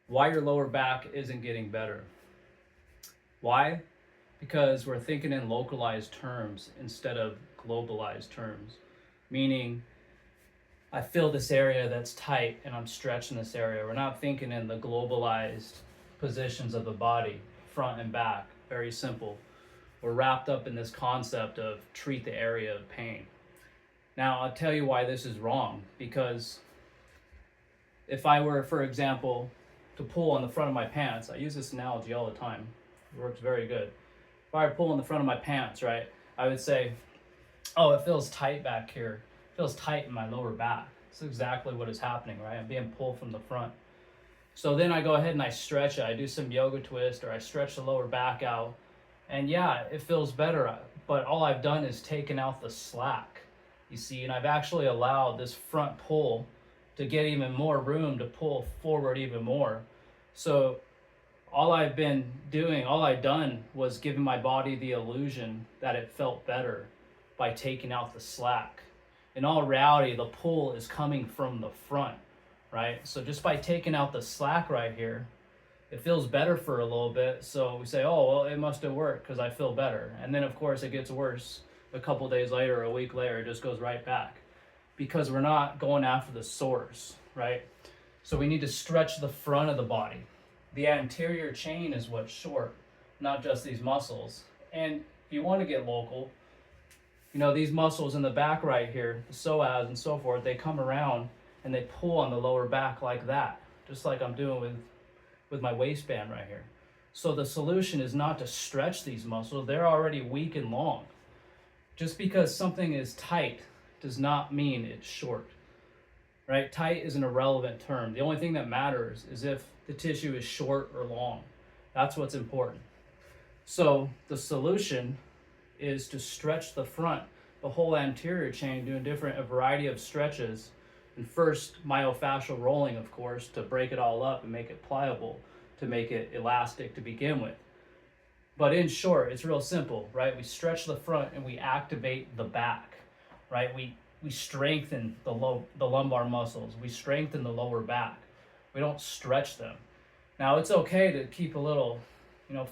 why your lower back isn't getting better. Why? Because we're thinking in localized terms instead of globalized terms. Meaning, I feel this area that's tight and I'm stretching this area. We're not thinking in the globalized positions of the body, front and back. Very simple. We're wrapped up in this concept of treat the area of pain. Now, I'll tell you why this is wrong. Because if I were, for example, to pull on the front of my pants, I use this analogy all the time. It works very good. If I were to pull on the front of my pants, right, I would say, oh, it feels tight back here. It feels tight in my lower back. That's exactly what is happening, right? I'm being pulled from the front. So then I go ahead and I stretch it. I do some yoga twist or I stretch the lower back out. And yeah, it feels better. But all I've done is taken out the slack, you see, and I've actually allowed this front pull to get even more room to pull forward even more. So all I've done was giving my body the illusion that it felt better by taking out the slack. In all reality, the pull is coming from the front, right? So just by taking out the slack right here, it feels better for a little bit. So we say, oh, well, it must have worked because I feel better. And then, of course, it gets worse a couple days later, a week later, it just goes right back because we're not going after the source, right? So we need to stretch the front of the body. The anterior chain is what's short, not just these muscles. And if you want to get local, you know, these muscles in the back right here, the psoas and so forth, they come around and they pull on the lower back like that, just like I'm doing with my waistband right here. So the solution is not to stretch these muscles. They're already weak and long. Just because something is tight does not mean it's short, right? Tight is an irrelevant term. The only thing that matters is if the tissue is short or long. That's what's important. So the solution is to stretch the front, the whole anterior chain, doing a variety of stretches. And first, myofascial rolling, of course, to break it all up and make it pliable, to make it elastic to begin with. But in short, it's real simple, right? We stretch the front and we activate the back, right? We strengthen the lumbar muscles. We strengthen the lower back. We don't stretch them. Now, it's okay to keep a little,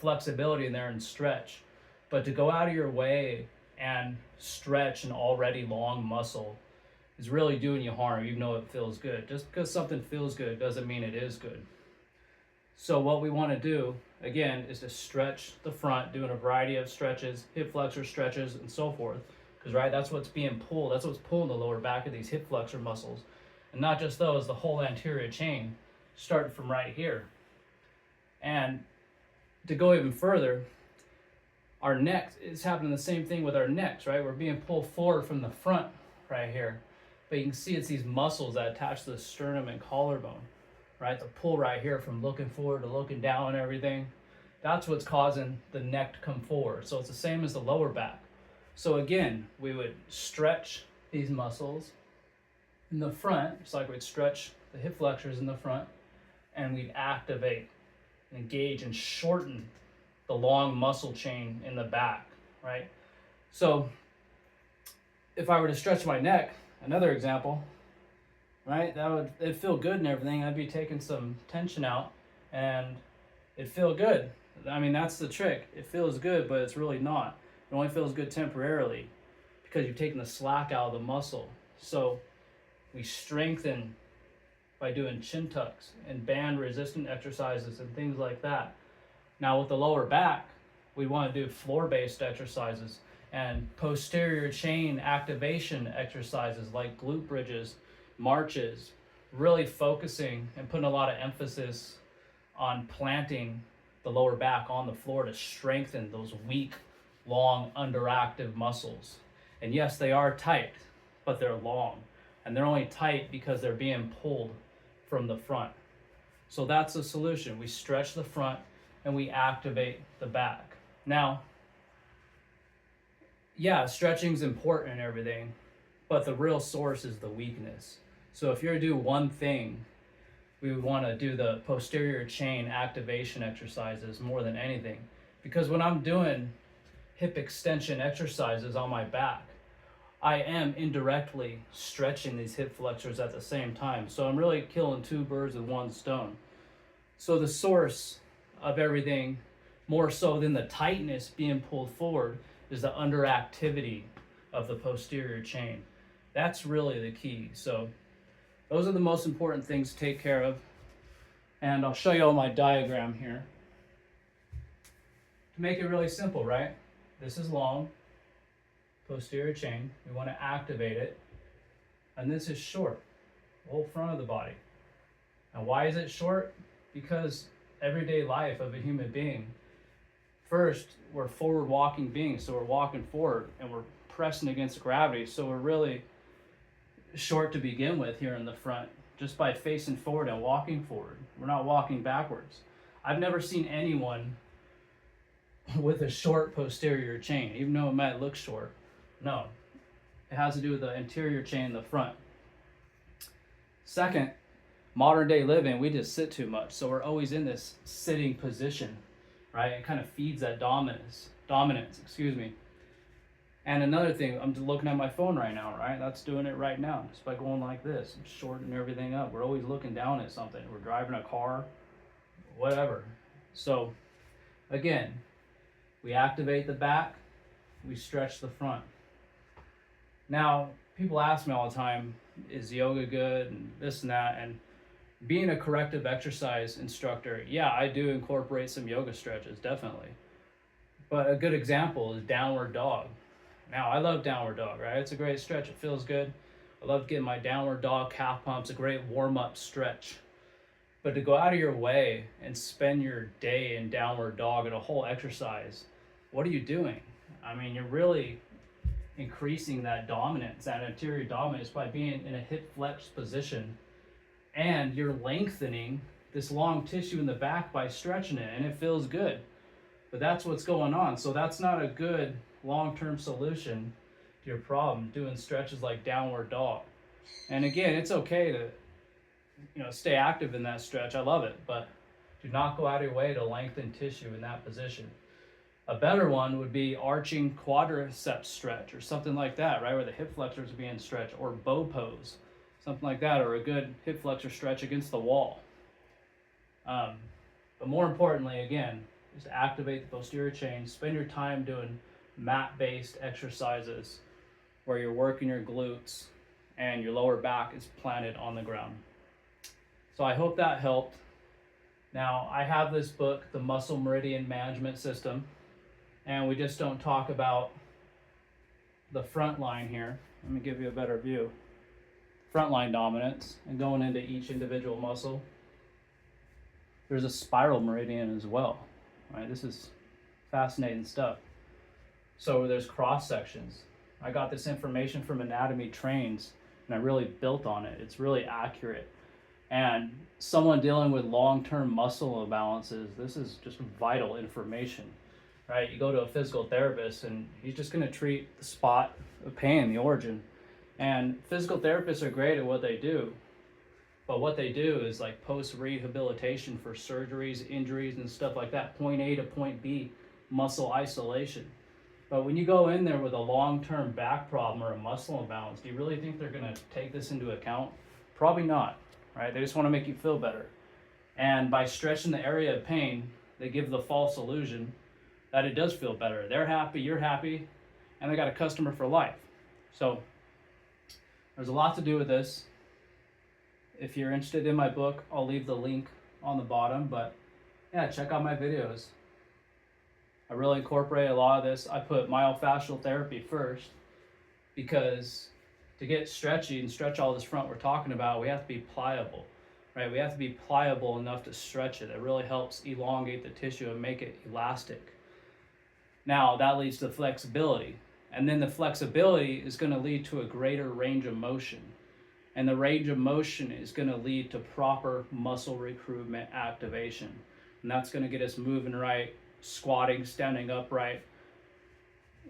flexibility in there and stretch, but to go out of your way and stretch an already long muscle is really doing you harm, even though it feels good. Just because something feels good doesn't mean it is good. So what we want to do, again, is to stretch the front, doing a variety of stretches, hip flexor stretches, and so forth. Because, right, that's what's being pulled. That's what's pulling the lower back of these hip flexor muscles. And not just those, the whole anterior chain, starting from right here. And to go even further, our neck is happening the same thing with our necks, right? We're being pulled forward from the front right here. But you can see it's these muscles that attach to the sternum and collarbone, right? The pull right here from looking forward to looking down and everything. That's what's causing the neck to come forward. So it's the same as the lower back. So again, we would stretch these muscles in the front, just like we'd stretch the hip flexors in the front, and we'd activate, engage, and shorten the long muscle chain in the back, right? So if I were to stretch my neck, another example, right? It'd feel good and everything. I'd be taking some tension out and it'd feel good. I mean, that's the trick. It feels good, but it's really not. It only feels good temporarily because you've taken the slack out of the muscle. So we strengthen by doing chin tucks and band resistant exercises and things like that. Now with the lower back, we want to do floor-based exercises and posterior chain activation exercises like glute bridges, marches, really focusing and putting a lot of emphasis on planting the lower back on the floor to strengthen those weak, long, underactive muscles. And yes, they are tight, but they're long. And they're only tight because they're being pulled from the front. So that's the solution. We stretch the front and we activate the back. Now, yeah, stretching's important and everything, but the real source is the weakness. So if you're to do one thing, we would want to do the posterior chain activation exercises more than anything. Because when I'm doing hip extension exercises on my back, I am indirectly stretching these hip flexors at the same time. So I'm really killing two birds with one stone. So the source of everything, more so than the tightness being pulled forward, is the underactivity of the posterior chain. That's really the key. So those are the most important things to take care of. And I'll show you on my diagram here. To make it really simple, right? This is long, posterior chain. We want to activate it. And this is short, the whole front of the body. And why is it short? Because everyday life of a human being, first, we're forward walking beings, so we're walking forward and we're pressing against gravity, so we're really short to begin with here in the front, just by facing forward and walking forward. We're not walking backwards. I've never seen anyone with a short posterior chain, even though it might look short. No, it has to do with the anterior chain in the front. Second, modern day living, we just sit too much, so we're always in this sitting position, right? It kind of feeds that dominance, excuse me. And another thing, I'm just looking at my phone right now, right? That's doing it right now, just by going like this and shortening everything up. We're always looking down at something. We're driving a car, whatever. So again, we activate the back, we stretch the front. Now, people ask me all the time, is yoga good and this and that? And being a corrective exercise instructor, yeah, I do incorporate some yoga stretches, definitely. But a good example is downward dog. Now, I love downward dog, right? It's a great stretch. It feels good. I love getting my downward dog calf pumps, a great warm-up stretch. But to go out of your way and spend your day in downward dog and a whole exercise, what are you doing? I mean, you're really increasing that dominance, that anterior dominance, by being in a hip flex position, and you're lengthening this long tissue in the back by stretching it, and it feels good. But that's what's going on. So that's not a good long-term solution to your problem, doing stretches like downward dog. And again, it's okay to stay active in that stretch. I love it, but do not go out of your way to lengthen tissue in that position. A better one would be arching quadriceps stretch or something like that, right? Where the hip flexors are being stretched, or bow pose, something like that, or a good hip flexor stretch against the wall. But more importantly, again, is to activate the posterior chain. Spend your time doing mat-based exercises where you're working your glutes and your lower back is planted on the ground. So I hope that helped. Now, I have this book, The Muscle Meridian Management System, and we just don't talk about the front line here. Let me give you a better view. Front line dominance and going into each individual muscle. There's a spiral meridian as well, right? This is fascinating stuff. So there's cross sections. I got this information from Anatomy Trains and I really built on it. It's really accurate. And someone dealing with long-term muscle imbalances, this is just vital information, right? You go to a physical therapist and he's just going to treat the spot of pain, the origin. And physical therapists are great at what they do, but what they do is like post-rehabilitation for surgeries, injuries, and stuff like that. Point A to point B, muscle isolation. But when you go in there with a long-term back problem or a muscle imbalance, do you really think they're going to take this into account? Probably not, right? They just want to make you feel better. And by stretching the area of pain, they give the false illusion that it does feel better. They're happy, you're happy, and they got a customer for life. So there's a lot to do with this. If you're interested in my book, I'll leave the link on the bottom, but yeah, check out my videos. I really incorporate a lot of this. I put myofascial therapy first because to get stretchy and stretch all this front we're talking about, we have to be pliable, right? We have to be pliable enough to stretch it. It really helps elongate the tissue and make it elastic. Now that leads to flexibility. And then the flexibility is going to lead to a greater range of motion. And the range of motion is going to lead to proper muscle recruitment activation. And that's going to get us moving right, squatting, standing upright.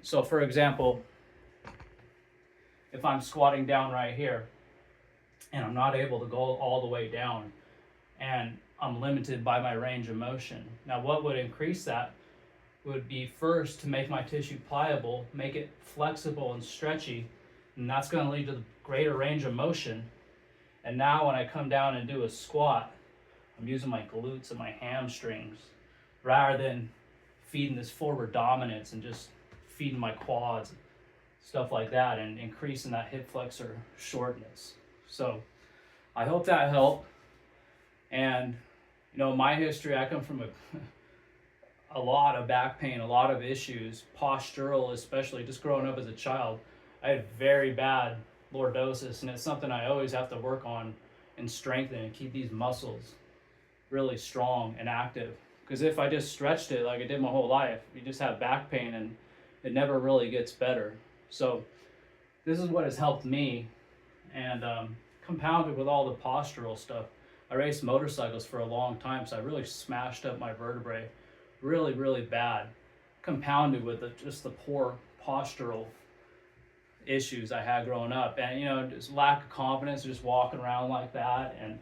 So for example, if I'm squatting down right here and I'm not able to go all the way down and I'm limited by my range of motion. Now what would increase that would be first to make my tissue pliable, make it flexible and stretchy, and that's going to lead to the greater range of motion. And now when I come down and do a squat, I'm using my glutes and my hamstrings rather than feeding this forward dominance and just feeding my quads, stuff like that, and increasing that hip flexor shortness. So I hope that helped. And you know, my history, I come from a lot of back pain, a lot of issues, postural, especially just growing up as a child. I had very bad lordosis, and it's something I always have to work on and strengthen and keep these muscles really strong and active. Because if I just stretched it like I did my whole life, you just have back pain and it never really gets better. So this is what has helped me, and compounded with all the postural stuff. I raced motorcycles for a long time, so I really smashed up my vertebrae really, really bad, compounded with just the poor postural issues I had growing up, and you know, just lack of confidence, just walking around like that. And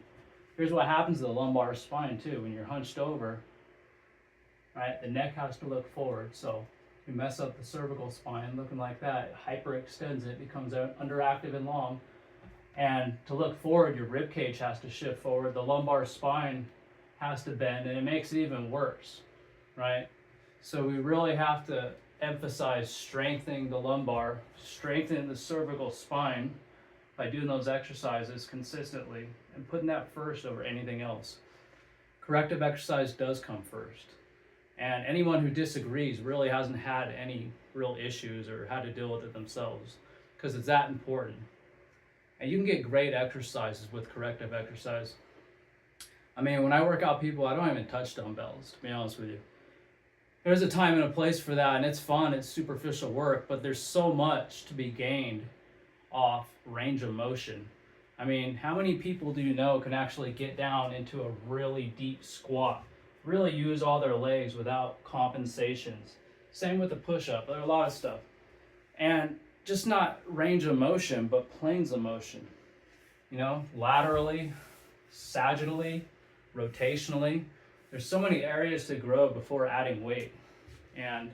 here's what happens to the lumbar spine too: when you're hunched over, right, the neck has to look forward. So you mess up the cervical spine looking like that, it hyperextends it, becomes underactive and long. And to look forward, your rib cage has to shift forward, the lumbar spine has to bend, and it makes it even worse, right? So we really have to emphasize strengthening the lumbar, strengthening the cervical spine by doing those exercises consistently and putting that first over anything else. Corrective exercise does come first. And anyone who disagrees really hasn't had any real issues or had to deal with it themselves, because it's that important. And you can get great exercises with corrective exercise. I mean, when I work out people, I don't even touch dumbbells, to be honest with you. There's a time and a place for that, and it's fun, it's superficial work, but there's so much to be gained off range of motion. I mean, how many people do you know can actually get down into a really deep squat, really use all their legs without compensations? Same with the push-up, there are a lot of stuff. And just not range of motion, but planes of motion. You know, laterally, sagittally, rotationally. There's so many areas to grow before adding weight. And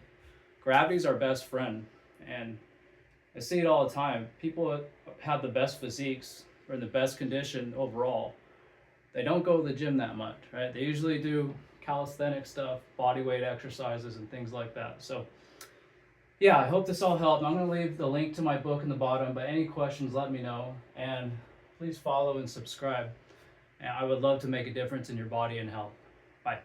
gravity's our best friend. And I see it all the time. People have the best physiques or in the best condition overall. They don't go to the gym that much, right? They usually do calisthenics stuff, body weight exercises, and things like that. So yeah, I hope this all helped. I'm going to leave the link to my book in the bottom, but any questions, let me know. And please follow and subscribe. And I would love to make a difference in your body and health. Bye.